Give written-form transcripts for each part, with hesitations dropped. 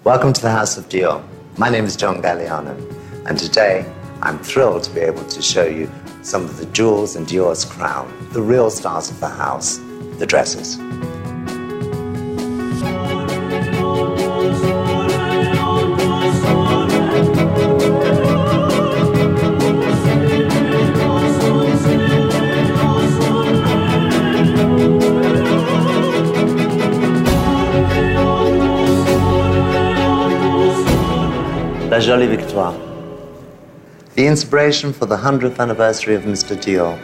Welcome to the House of Dior. My name is John Galliano, and today I'm thrilled to be able to show you some of the jewels in Dior's crown, the real stars of the house, the dresses. La Jolie Victoire. The inspiration for the 100th anniversary of Mr. Dior.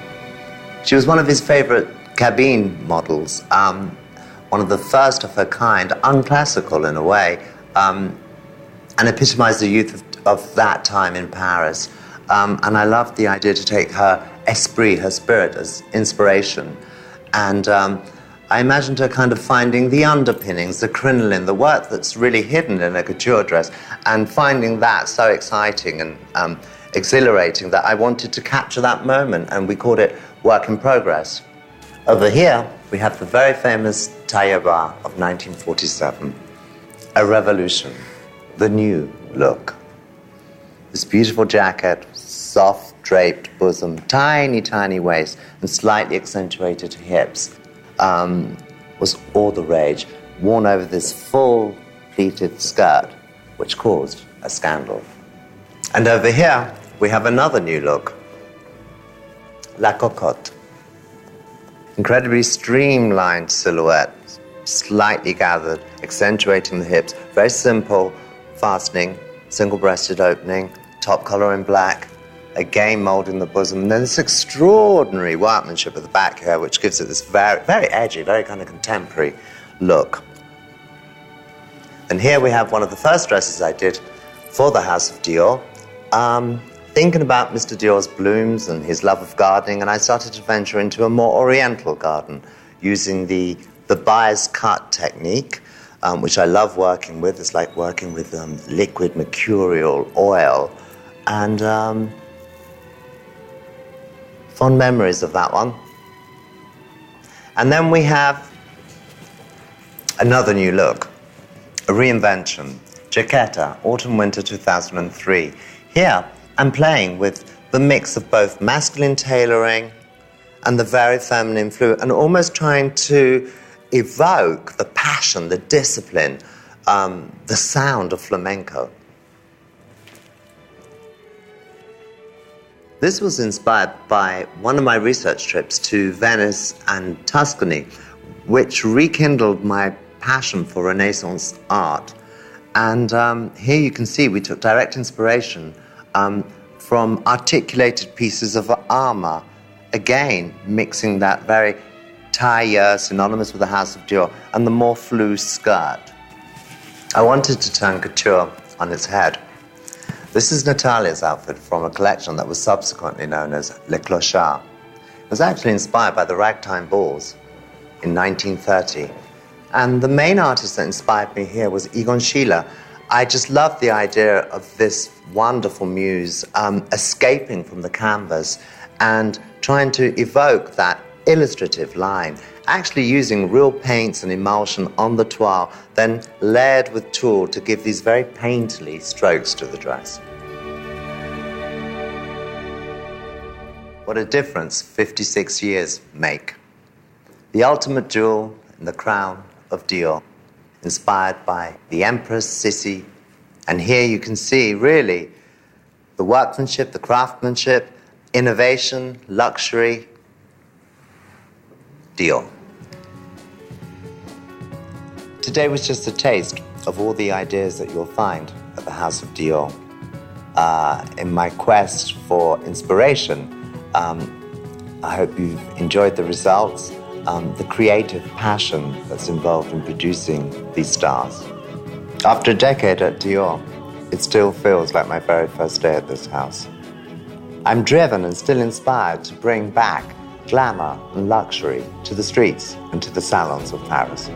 She was one of his favorite cabine models, one of the first of her kind, unclassical in a way, and epitomized the youth of that time in Paris. And I loved the idea to take her esprit, her spirit, as inspiration. And I imagined her kind of finding the underpinnings, the crinoline, the work that's really hidden in a couture dress, and finding that so exciting and exhilarating that I wanted to capture that moment, and we called it work in progress. Over here, we have the very famous taille bas of 1947, a revolution, the new look. This beautiful jacket, soft draped bosom, tiny, tiny waist, and slightly accentuated hips. Was all the rage, worn over this full pleated skirt, which caused a scandal. And over here, we have another new look, La Cocotte. Incredibly streamlined silhouette, slightly gathered, accentuating the hips, very simple fastening, single-breasted opening, top collar in black, again molding the bosom, and then this extraordinary workmanship at the back here, which gives it this very, very edgy, very kind of contemporary look. And here we have one of the first dresses I did for the House of Dior, thinking about Mr. Dior's blooms and his love of gardening, and I started to venture into a more oriental garden, using the bias cut technique, which I love working with. It's like working with liquid mercurial oil, and fond memories of that one. And then we have another new look, a reinvention, Jaquetta, Autumn-Winter 2003. Here, I'm playing with the mix of both masculine tailoring and the very feminine fluid, and almost trying to evoke the passion, the discipline, the sound of flamenco. This was inspired by one of my research trips to Venice and Tuscany, which rekindled my passion for Renaissance art. And here you can see we took direct inspiration from articulated pieces of armor, again mixing that very taille, synonymous with the House of Dior, and the more flou skirt. I wanted to turn couture on its head. This is Natalia's outfit from a collection that was subsequently known as Le Clochard. It was actually inspired by the ragtime balls in 1930. And the main artist that inspired me here was Egon Schiele. I just loved the idea of this wonderful muse escaping from the canvas and trying to evoke that illustrative line, actually using real paints and emulsion on the toile, then layered with tulle to give these very painterly strokes to the dress. What a difference 56 years make. The ultimate jewel in the crown of Dior, inspired by the Empress Sissi. And here you can see, really, the workmanship, the craftsmanship, innovation, luxury, Dior. Today was just a taste of all the ideas that you'll find at the House of Dior. In my quest for inspiration, I hope you've enjoyed the results, the creative passion that's involved in producing these stars. After a decade at Dior, it still feels like my very first day at this house. I'm driven and still inspired to bring back glamour and luxury to the streets and to the salons of Paris.